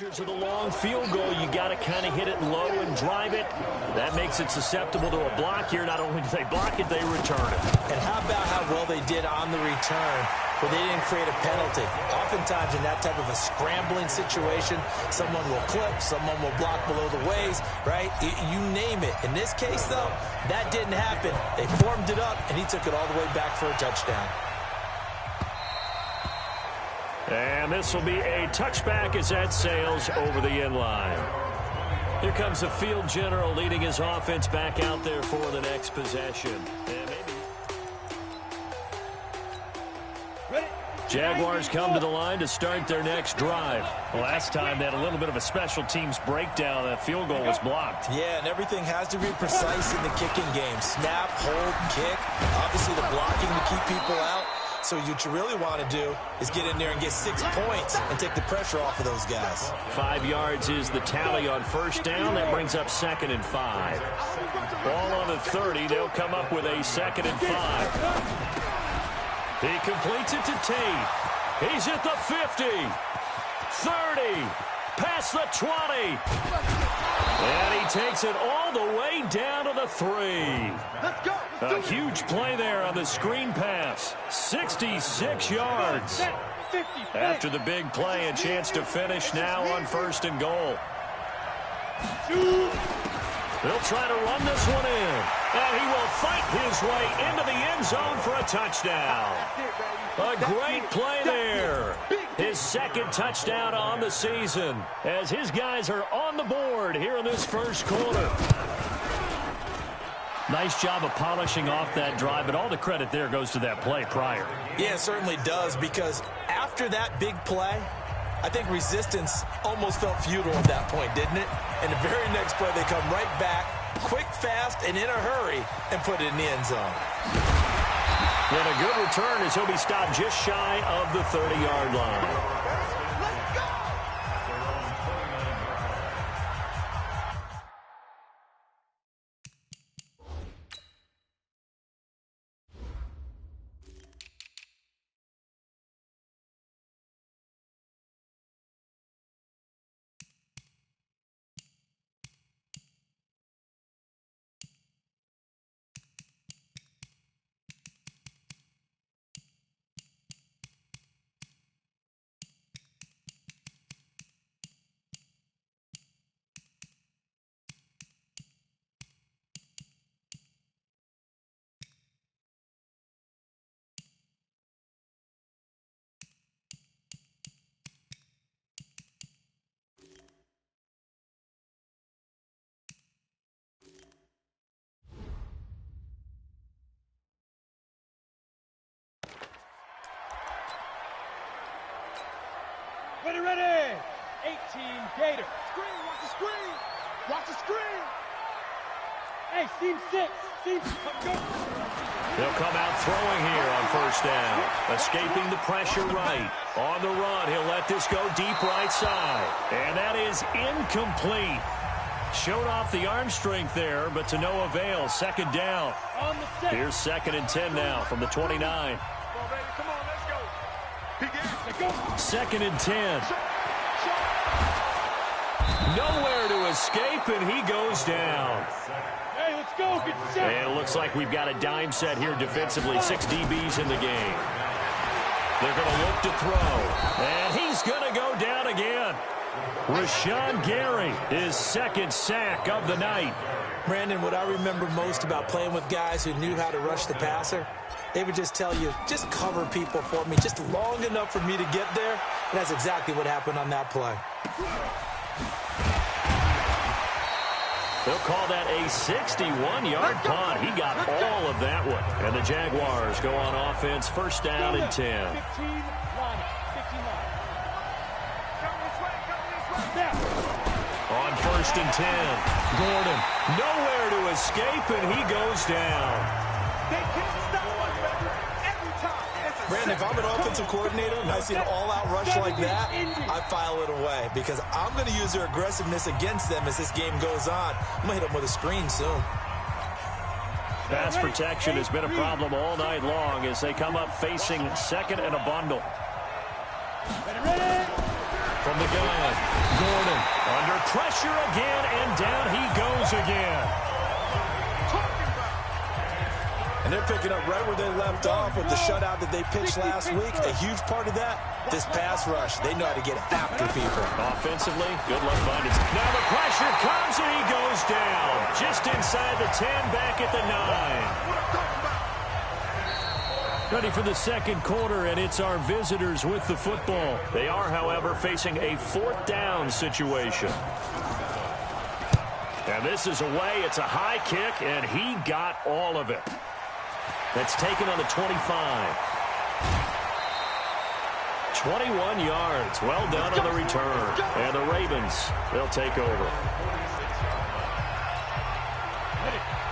Of the long field goal, you got to kind of hit it low and drive it. That makes it susceptible to a block here. Not only do they block it, they return it. And how about how well they did on the return, where they didn't create a penalty? Oftentimes in that type of a scrambling situation, someone will clip, someone will block below the waist, right? You name it. In this case, though, that didn't happen. They formed it up, and he took it all the way back for a touchdown. And this will be a touchback as that sails over the end line. Here comes the field general leading his offense back out there for the next possession. And maybe Jaguars come to the line to start their next drive. Last time they had a little bit of a special teams breakdown. That field goal was blocked. Yeah, and everything has to be precise in the kicking game. Snap, hold, kick. Obviously the blocking to keep people out. So what you really want to do is get in there and get 6 points and take the pressure off of those guys. 5 yards is the tally on first down. That brings up 2nd and 5. Ball on the 30. They'll come up with a 2nd and 5. He completes it to Tate. He's at the 50. 30. Past the 20. And he takes it all the way down to the 3. Let's go. A huge play there on the screen pass. 66 yards. After the big play, a chance to finish now on 1st and goal. They'll try to run this one in. And he will fight his way into the end zone for a touchdown. A great play there. His 2nd touchdown on the season as his guys are on the board here in this first quarter. Nice job of polishing off that drive, but all the credit there goes to that play prior. Yeah, it certainly does, because after that big play, I think resistance almost felt futile at that point, didn't it? And the very next play, they come right back, quick, fast, and in a hurry, and put it in the end zone. And a good return as he'll be stopped just shy of the 30-yard line. Ready. 18 Gator. Screen, watch the screen. Watch the screen. Hey, seam 6. Go. They'll come out throwing here on 1st down. Escaping the pressure right. On the run, he'll let this go deep right side. And that is incomplete. Showed off the arm strength there, but to no avail. 2nd down. Here's 2nd and 10 now from the 29. Come on, baby. Come on, let's go. 2nd and 10. Nowhere to escape, and he goes down. Hey, let's go. Get set. And it looks like we've got a dime set here defensively. 6 DBs in the game. They're going to look to throw. And he's going to go down again. Rashawn Gary, his 2nd sack of the night. Brandon, what I remember most about playing with guys who knew how to rush the passer, they would just tell you, just cover people for me, just long enough for me to get there. And that's exactly what happened on that play. They'll call that a 61-yard punt. He got all of that one. And the Jaguars go on offense, 1st down and 10. 15 line. On 1st and 10, Gordon nowhere to escape, and he goes down. They can't stop us, baby. Every time. Brandon, if I'm an offensive coordinator and I see an all-out rush like that, I file it away because I'm going to use their aggressiveness against them as this game goes on. I'm going to hit them with a screen soon. Pass protection has been a problem all night long as they come up facing 2nd and a bundle. Ready. From the gun, Gordon under pressure again, and down he goes again. And they're picking up right where they left off with the shutout that they pitched last week. A huge part of that, this pass rush. They know how to get after people. Offensively, good luck finding. Now the pressure comes, and he goes down. Just inside the 10, back at the 9. Ready for the second quarter, and it's our visitors with the football. They are, however, facing a 4th down situation. And this is away. It's a high kick, and he got all of it. That's taken on the 25. 21 yards. Well done on the return. And the Ravens, they'll take over.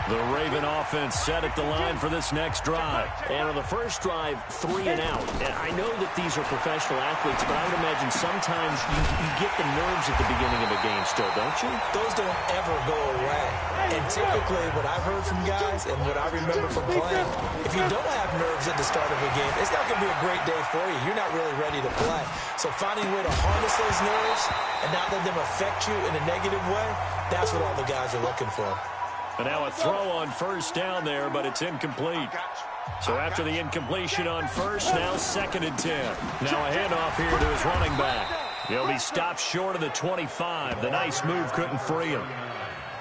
The Raven offense set at the line for this next drive. And on the first drive, 3 and out. And I know that these are professional athletes, but I would imagine sometimes you get the nerves at the beginning of a game still, don't you? Those don't ever go away. And typically what I've heard from guys and what I remember from playing, if you don't have nerves at the start of a game, it's not going to be a great day for you. You're not really ready to play. So finding a way to harness those nerves and not let them affect you in a negative way, that's what all the guys are looking for. And now a throw on first down there, but it's incomplete. So after the incompletion on first, now 2nd and 10. Now a handoff here to his running back. He'll be stopped short of the 25. The nice move couldn't free him.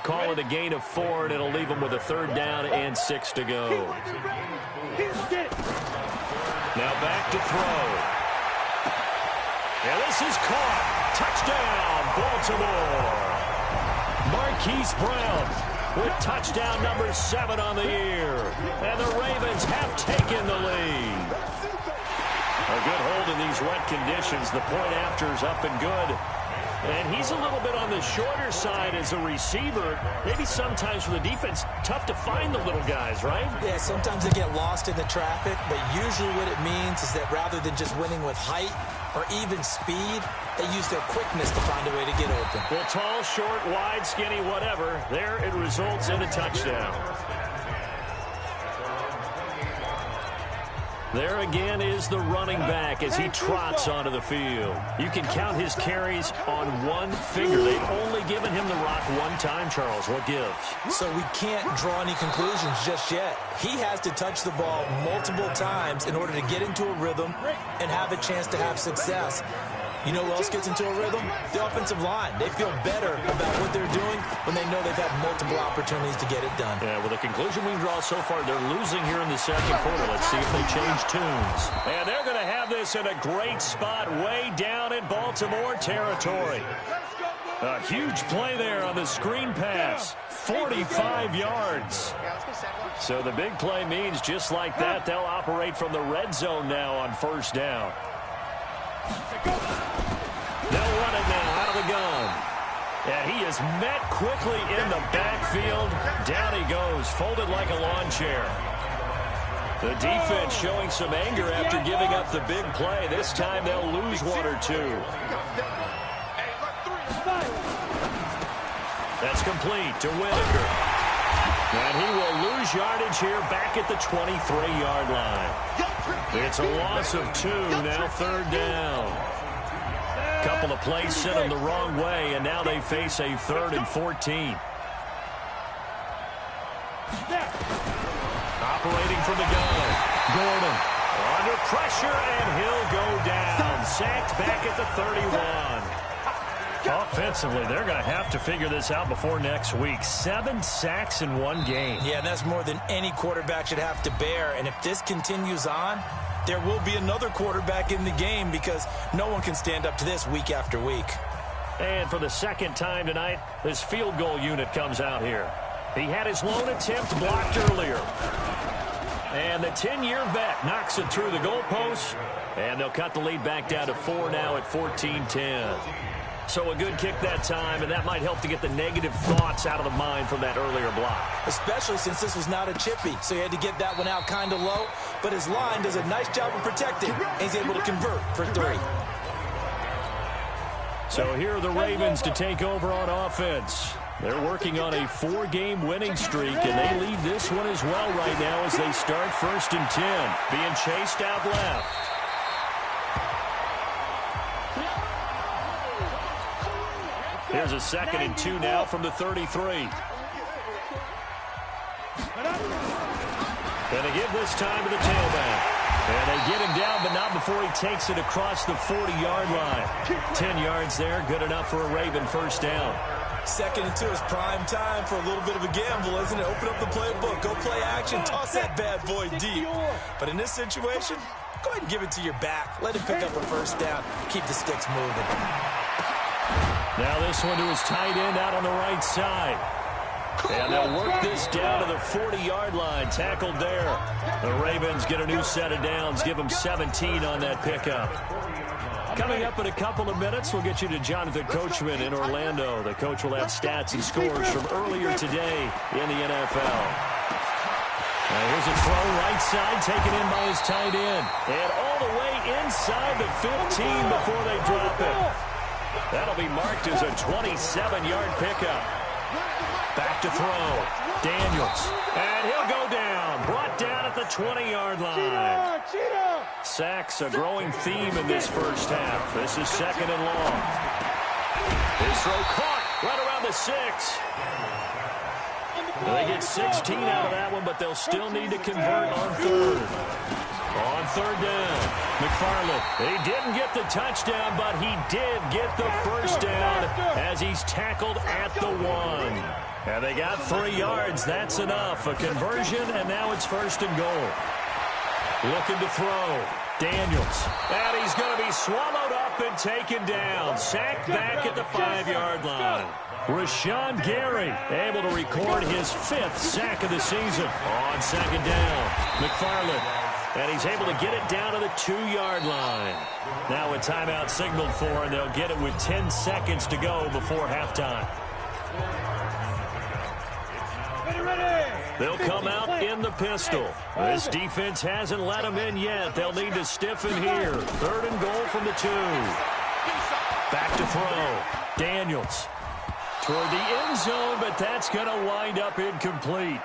Call it a gain of 4, and it'll leave him with a 3rd down and 6 to go. Now back to throw. And this is caught. Touchdown, Baltimore. Marquise Brown with touchdown number 7 on the year. And the Ravens have taken the lead. A good hold in these wet conditions. The point after is up and good. And he's a little bit on the shorter side as a receiver. Maybe sometimes for the defense, tough to find the little guys, right? Yeah, sometimes they get lost in the traffic, but usually what it means is that rather than just winning with height or even speed, they use their quickness to find a way to get open. Well, tall, short, wide, skinny, whatever, there it results in a touchdown. There again is the running back as he trots onto the field. You can count his carries on one finger. They've only given him the rock one time, Charles. What gives? So we can't draw any conclusions just yet. He has to touch the ball multiple times in order to get into a rhythm and have a chance to have success. You know who else gets into a rhythm? The offensive line. They feel better about what they're doing when they know they've had multiple opportunities to get it done. Yeah, well, the conclusion we draw so far, they're losing here in the second quarter. Let's see if they change tunes. And they're going to have this in a great spot way down in Baltimore territory. A huge play there on the screen pass. 45 yards. So the big play means just like that, they'll operate from the red zone now on first down. They'll run it now out of the gun. And he is met quickly in the backfield. Down he goes, folded like a lawn chair. The defense showing some anger after giving up the big play. This time they'll lose 1 or 2. That's complete to Whitaker. And he will lose yardage here back at the 23-yard line. It's a loss of 2, now 3rd down. Couple of plays sent them the wrong way, and now they face a 3rd and 14. Operating from the gun. Gordon under pressure, and he'll go down. Sacked back at the 31. Offensively, they're going to have to figure this out before next week. 7 sacks in 1 game. Yeah, and that's more than any quarterback should have to bear. And if this continues on, there will be another quarterback in the game because no one can stand up to this week after week. And for the second time tonight, this field goal unit comes out here. He had his lone attempt blocked earlier. And the 10-year vet knocks it through the goalpost. And they'll cut the lead back down to 4 now at 14-10. So a good kick that time, and that might help to get the negative thoughts out of the mind from that earlier block. Especially since this was not a chippy, so he had to get that one out kind of low. But his line does a nice job of protecting, and he's able to convert for 3. So here are the Ravens to take over on offense. They're working on a 4-game winning streak, and they lead this one as well right now as they start 1st and 10, being chased out left. Here's a 2nd and 2 now from the 33. Going to give this time to the tailback. And they get him down, but not before he takes it across the 40-yard line. 10 yards there, good enough for a Raven first down. 2nd and 2 is prime time for a little bit of a gamble, isn't it? Open up the playbook, go play action, toss that bad boy deep. But in this situation, go ahead and give it to your back. Let him pick up a first down. Keep the sticks moving. Now this one to his tight end out on the right side. And they'll work this down to the 40-yard line. Tackled there. The Ravens get a new set of downs. Give them 17 on that pickup. Coming up in a couple of minutes, we'll get you to Jonathan Coachman in Orlando. The coach will have stats and scores from earlier today in the NFL. Now here's a throw right side, taken in by his tight end. And all the way inside the 15 before they drop it. That'll be marked as a 27-yard pickup. Back to throw. Daniels. And he'll go down. Brought down at the 20-yard line. Sacks a growing theme in this first half. This is 2nd and long. His throw caught right around the 6. They get 16 out of that one, but they'll still need to convert on 3rd. On 3rd down, McFarland. He didn't get the touchdown, but he did get the first down as he's tackled at the 1. And they got 3 yards. That's enough. A conversion, and now it's 1st and goal. Looking to throw. Daniels. And he's going to be swallowed up and taken down. Sacked back at the 5-yard line. Rashawn Gary able to record his 5th sack of the season on 2nd down. McFarland. And he's able to get it down to the 2-yard line. Now a timeout signaled for, and they'll get it with 10 seconds to go before halftime. They'll come out in the pistol. This defense hasn't let them in yet. They'll need to stiffen here. 3rd and goal from the 2. Back to throw. Daniels. Toward the end zone, but that's going to wind up incomplete.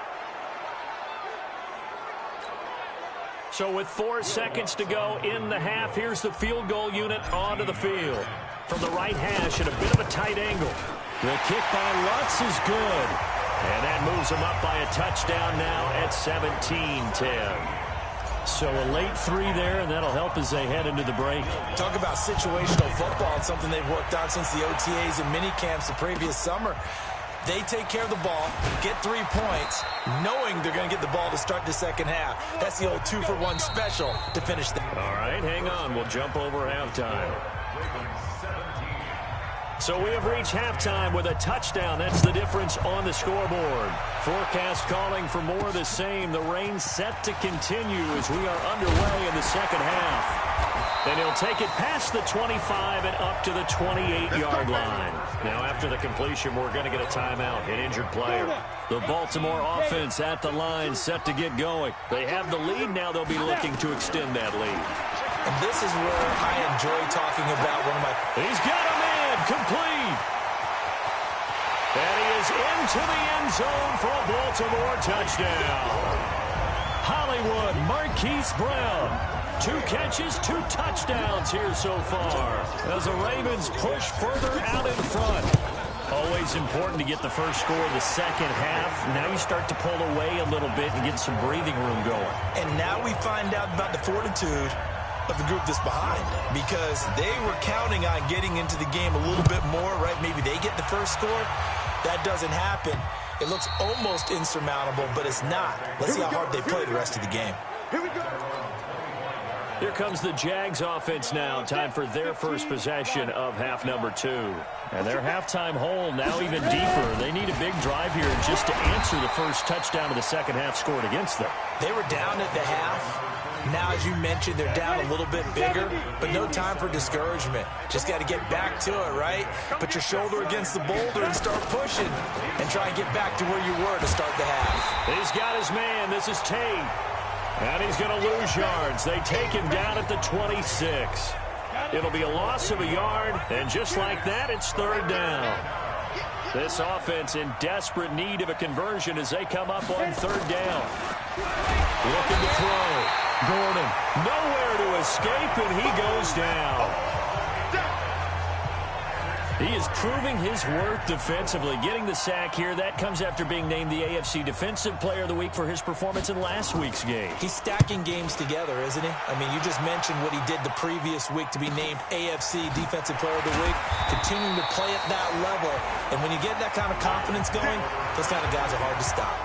So with 4 seconds to go in the half, here's the field goal unit onto the field. From the right hash at a bit of a tight angle. The kick by Lutz is good. And that moves them up by a touchdown now at 17-10. So a late 3 there, and that'll help as they head into the break. Talk about situational football. It's something they've worked on since the OTAs and mini camps the previous summer. They take care of the ball, get 3 points, knowing they're going to get the ball to start the second half. That's the old 2-for-1 special to finish the... All right, hang on. We'll jump over halftime. So we have reached halftime with a touchdown. That's the difference on the scoreboard. Forecast calling for more of the same. The rain set to continue as we are underway in the second half. And he'll take it past the 25 and up to the 28-yard line. Now, after the completion, we're going to get a timeout, an injured player. The Baltimore offense at the line, set to get going. They have the lead. Now they'll be looking to extend that lead. And this is where I enjoy talking about one of my... He's got a man, complete. And he is into the end zone for a Baltimore touchdown. Hollywood Marquise Brown. 2 catches, 2 touchdowns here so far as the Ravens push further out in front. Always important to get the first score of the second half. Now you start to pull away a little bit and get some breathing room going. And now we find out about the fortitude of the group that's behind, because they were counting on getting into the game a little bit more, right? Maybe they get the first score. That doesn't happen. It looks almost insurmountable, but it's not. Let's see how hard they play the rest of the game. Here we go. Here comes the Jags offense now. Time for their first possession of half number 2. And their halftime hole now even deeper. They need a big drive here just to answer the first touchdown of the second half scored against them. They were down at the half. Now, as you mentioned, they're down a little bit bigger, but no time for discouragement. Just got to get back to it, right? Put your shoulder against the boulder and start pushing and try and get back to where you were to start the half. He's got his man. This is Tate. And he's going to lose yards. They take him down at the 26. It'll be a loss of a yard, and just like that, it's 3rd down. This offense in desperate need of a conversion as they come up on 3rd down. Looking to throw. Gordon, nowhere to escape, and he goes down. He is proving his worth defensively. Getting the sack here, that comes after being named the AFC Defensive Player of the Week for his performance in last week's game. He's stacking games together, isn't he? I mean, you just mentioned what he did the previous week to be named AFC Defensive Player of the Week, continuing to play at that level. And when you get that kind of confidence going, those kind of guys are hard to stop.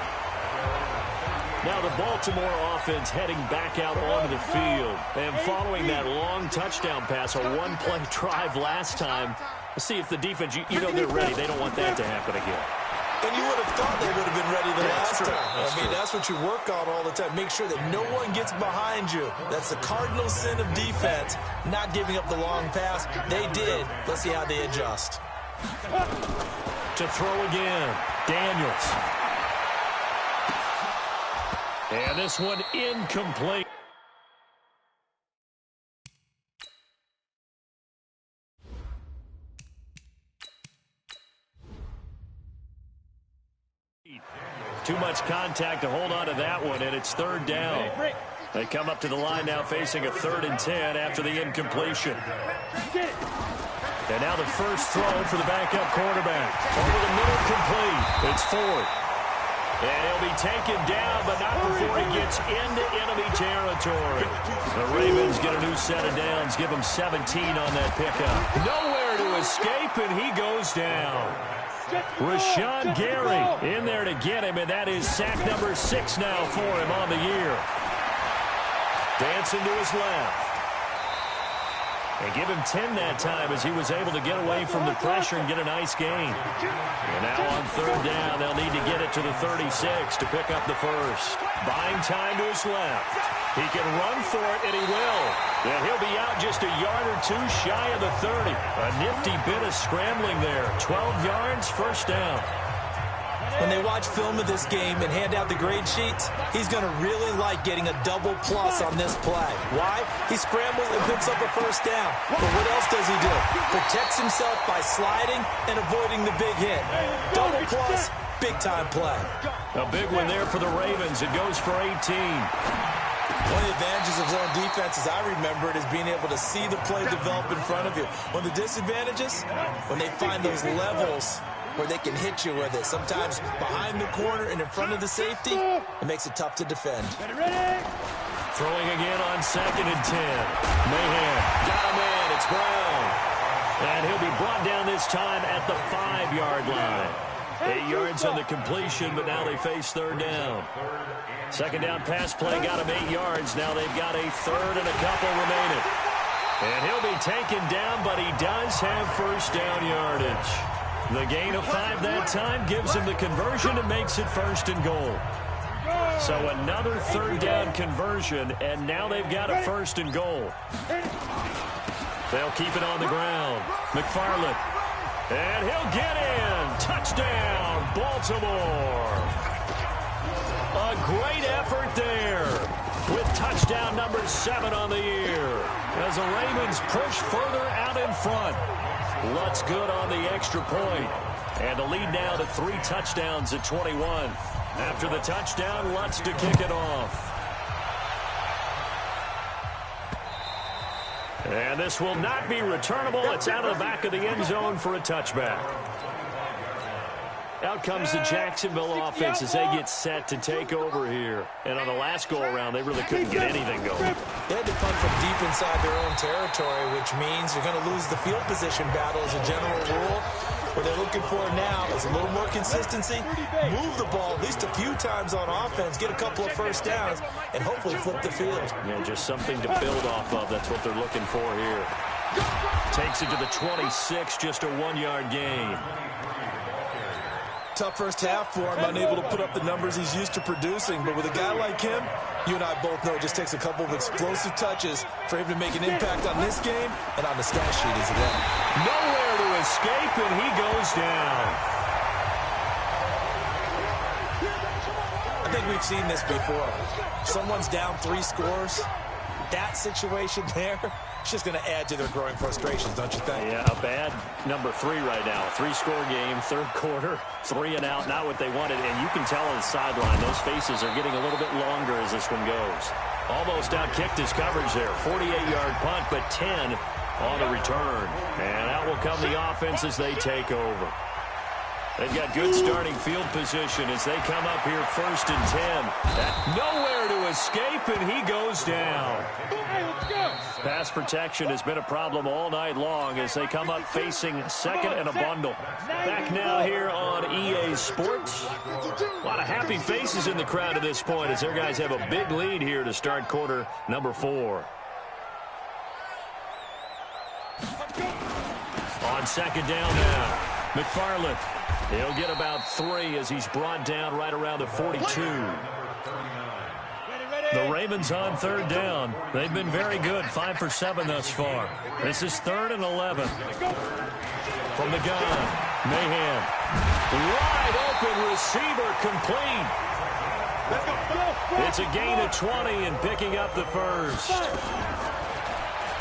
Now the Baltimore offense heading back out onto the field. And following that long touchdown pass, a one-play drive last time, let's see if the defense, you know they're ready. They don't want that to happen again. And you would have thought they would have been ready the last time. That's what you work on all the time. Make sure that no one gets behind you. That's the cardinal sin of defense, not giving up the long pass. They did. Let's see how they adjust. To throw again, Daniels. And this one incomplete. Too much contact to hold on to that one, and it's third down. They come up to the line now facing a 3rd and 10 after the incompletion. And now the first throw for the backup quarterback. Over the middle, complete. It's Ford. And he'll be taken down, but not before he gets into enemy territory. The Ravens get a new set of downs, give him 17 on that pickup. Nowhere to escape, and he goes down. Rashawn Gary in there to get him, and that is sack number 6 now for him on the year. Dancing to his left. And give him 10 that time as he was able to get away from the pressure and get a nice gain. And now on third down, they'll need to get it to the 36 to pick up the first. Buying time to his left. He can run for it, and he will. And he'll be out just a yard or two shy of the 30. A nifty bit of scrambling there. 12 yards, first down. When they watch film of this game and hand out the grade sheets, he's going to really like getting a double plus on this play. Why? He scrambles and picks up a first down. But what else does he do? Protects himself by sliding and avoiding the big hit. Double plus, big-time play. A big one there for the Ravens. It goes for 18. One of the advantages of zone defense, as I remember it, is being able to see the play develop in front of you. One of the disadvantages, when they find those levels where they can hit you with it. Sometimes behind the corner and in front of the safety, it makes it tough to defend. Throwing again on 2nd and 10. Mahan got a man. It's Brown. And he'll be brought down this time at the 5-yard line. 8 yards on the completion, but now they face third down. Second down pass play got him 8 yards. Now they've got a third and a couple remaining. And he'll be taken down, but he does have first down yardage. The gain of 5 that time gives him the conversion and makes it 1st and goal. So another third down conversion, and now they've got a 1st and goal. They'll keep it on the ground. McFarland. And he'll get in. Touchdown, Baltimore. A great effort there with touchdown number 7 on the year as the Ravens push further out in front. Lutz good on the extra point. And the lead now to 3 touchdowns at 21. After the touchdown, Lutz to kick it off. And this will not be returnable. It's out of the back of the end zone for a touchback. Out comes the Jacksonville offense as they get set to take over here. And on the last go-around, they really couldn't get anything going. They had to punt from deep inside their own territory, which means you're going to lose the field position battle as a general rule. What they're looking for now is a little more consistency, move the ball at least a few times on offense, get a couple of first downs, and hopefully flip the field. Yeah, just something to build off of. That's what they're looking for here. Takes it to the 26, just a 1-yard gain. Tough first half for him, unable to put up the numbers he's used to producing. But with a guy like him, you and I both know it just takes a couple of explosive touches for him to make an impact on this game and on the stat sheet as well. Nowhere to escape, and he goes down. I think we've seen this before. Someone's down 3 scores. That situation there, it's just going to add to their growing frustrations, don't you think? Yeah, a bad number 3 right now. 3-score game, third quarter, 3 and out, not what they wanted. And you can tell on the sideline, those faces are getting a little bit longer as this one goes. Almost out-kicked his coverage there. 48-yard punt, but 10 on the return. And out will come the offense as they take over. They've got good starting field position as they come up here 1st and 10. Nowhere to escape, and he goes down. Pass protection has been a problem all night long as they come up facing 2nd and a bundle. Back now here on EA Sports. A lot of happy faces in the crowd at this point as their guys have a big lead here to start quarter number 4. On 2nd down now, McFarland. He'll get about 3 as he's brought down right around the 42. The Ravens on 3rd down. They've been very good, 5 for 7 thus far. This is 3rd and 11. From the gun, Mahan. Wide open receiver complete. It's a gain of 20 and picking up the first.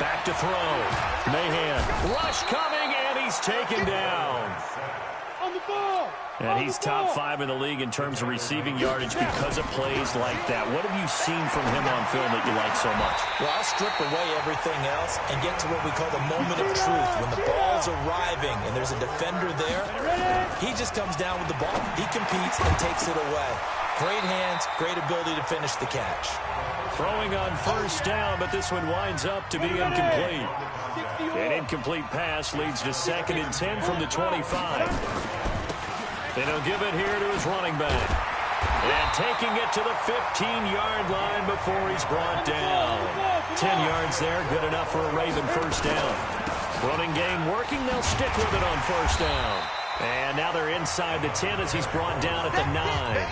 Back to throw. Mahan. Rush coming, and he's taken down. And he's top 5 in the league in terms of receiving yardage because of plays like that. What have you seen from him on film that you like so much? Well, I'll strip away everything else and get to what we call the moment of truth. When the ball's arriving and there's a defender there, he just comes down with the ball. He competes and takes it away. Great hands, great ability to finish the catch. Throwing on 1st down, but this one winds up to be incomplete. An incomplete pass leads to 2nd and 10 from the 25. And he'll give it here to his running back. And taking it to the 15-yard line before he's brought down. 10 yards there, good enough for a Raven 1st down. Running game working, they'll stick with it on 1st down. And now they're inside the 10 as he's brought down at the 9.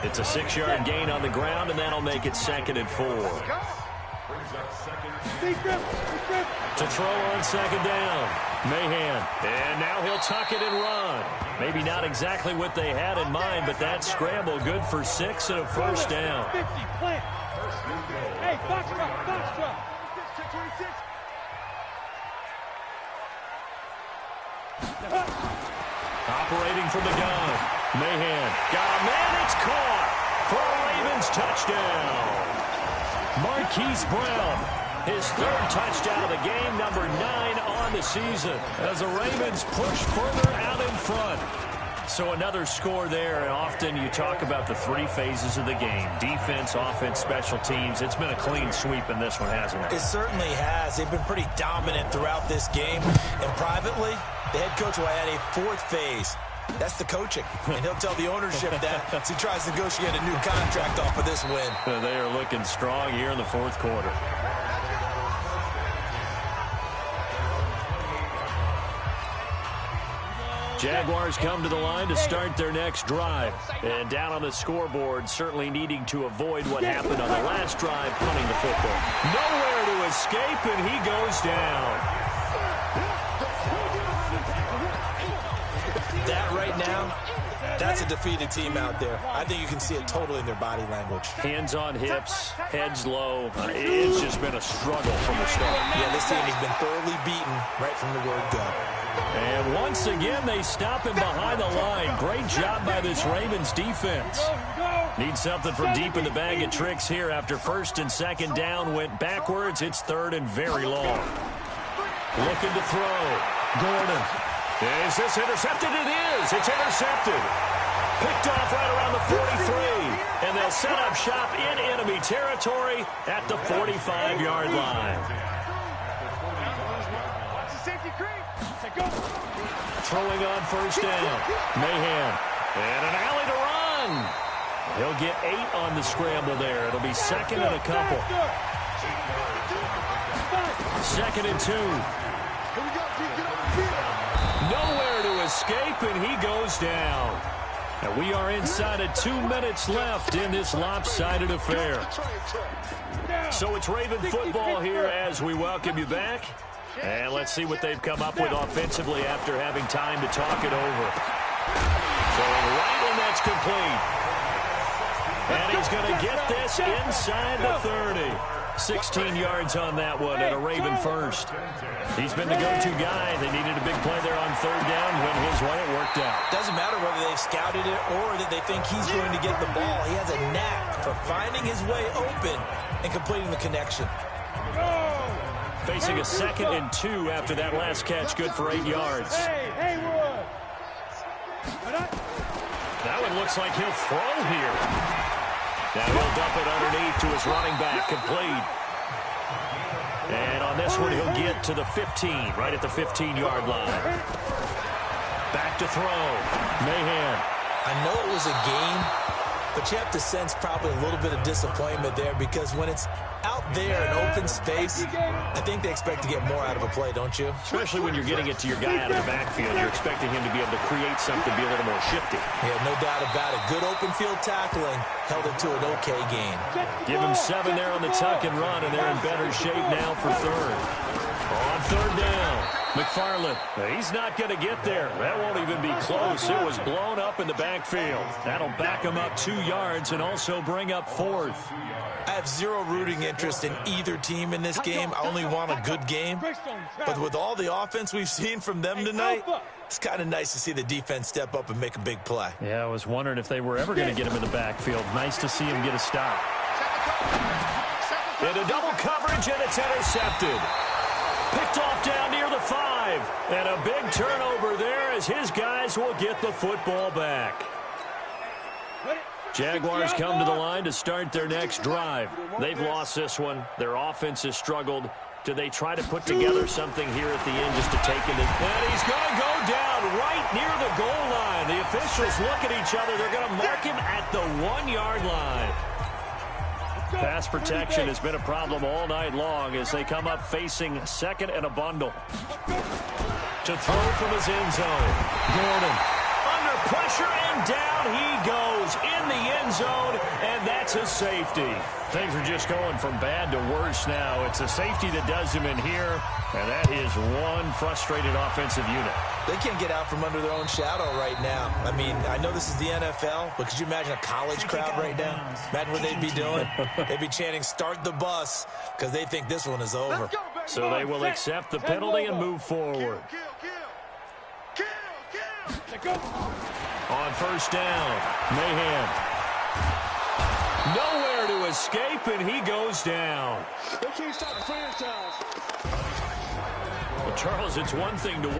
It's a 6-yard gain on the ground, and that'll make it 2nd and 4. To throw on 2nd down, Mahan. And now he'll tuck it and run. Maybe not exactly what they had in mind, but that scramble good for 6 and a 1st down. Hey, box drop. Operating from the gun, Mahan. Got a man, it's caught for a Ravens touchdown. Marquise Brown, his 3rd touchdown of the game, number 9 on the season, as the Ravens push further out in front. So another score there, and often you talk about the 3 phases of the game. Defense, offense, special teams. It's been a clean sweep in this one, hasn't it? It certainly has. They've been pretty dominant throughout this game. And privately, the head coach will add a 4th phase. That's the coaching. And he'll tell the ownership that as he tries to negotiate a new contract off of this win. They are looking strong here in the 4th quarter. Jaguars come to the line to start their next drive. And down on the scoreboard, certainly needing to avoid what happened on the last drive, punting the football. Nowhere to escape, and he goes down. That right now, that's a defeated team out there. I think you can see it totally in their body language. Hands on hips, heads low. It's just been a struggle from the start. Yeah, this team has been thoroughly beaten right from the word go. And once again, they stop him behind the line. Great job by this Ravens defense. Need something from deep in the bag of tricks here after 1st and 2nd down. Went backwards. It's 3rd and very long. Looking to throw. Gordon. Is this intercepted? It is. It's intercepted. Picked off right around the 43. And they'll set up shop in enemy territory at the 45-yard line. Throwing on 1st down. Mahan. And an alley to run. He'll get 8 on the scramble there. It'll be 2nd and a couple. 2nd and 2. Nowhere to escape, and he goes down. And we are inside of 2 minutes left in this lopsided affair. So it's Raven football here as we welcome you back. And let's see what they've come up with offensively after having time to talk it over. Throwing right, and that's complete. And he's going to get this inside the 30. 16 yards on that one, and a Raven first. He's been the go-to guy. They needed a big play there on 3rd down. Went his way, it worked out. Doesn't matter whether they've scouted it or that they think he's going to get the ball. He has a knack for finding his way open and completing the connection. facing a 2nd and 2 after that last catch, good for 8 yards. Hey, Haywood. That one looks like he'll throw here. Now he'll dump it underneath to his running back, complete. And on this one, he'll get to the 15, right at the 15-yard line. Back to throw. Mahan. I know it was a game, but you have to sense probably a little bit of disappointment there because when it's out there in open space, I think they expect to get more out of a play, don't you? Especially when you're getting it to your guy out of the backfield. You're expecting him to be able to create something, be a little more shifty. Yeah, no doubt about it. Good open field tackling held it to an okay game. Give him 7 there on the tuck and run, and they're in better shape now for 3rd. On 3rd down, McFarland. He's not going to get there. That won't even be close. It was blown up in the backfield. That'll back him up 2 yards and also bring up 4th. I have zero rooting interest in either team in this game. I only want a good game. But with all the offense we've seen from them tonight, it's kind of nice to see the defense step up and make a big play. Yeah, I was wondering if they were ever going to get him in the backfield. Nice to see him get a stop. Into double coverage, and it's intercepted. Picked off down near the 5. And a big turnover there as his guys will get the football back. Jaguars come to the line to start their next drive. They've lost this one. Their offense has struggled. Do they try to put together something here at the end just to take it? And he's going to go down right near the goal line. The officials look at each other. They're going to mark him at the 1-yard line. Pass protection has been a problem all night long as they come up facing 2nd and a bundle. To throw from his end zone. Gordon. Under pressure, and down he goes in the end zone, and that's a safety. Things are just going from bad to worse now. It's a safety that does him in here, and that is one frustrated offensive unit. They can't get out from under their own shadow right now. I mean, I know this is the NFL, but could you imagine a college crowd right now? Imagine what they'd be doing. They'd be chanting, "Start the bus," because they think this one is over. So they will accept the penalty and move forward. On 1st down, Mahan. Nowhere to escape, and he goes down. They can't stop the franchise. Well, Charles, it's one thing to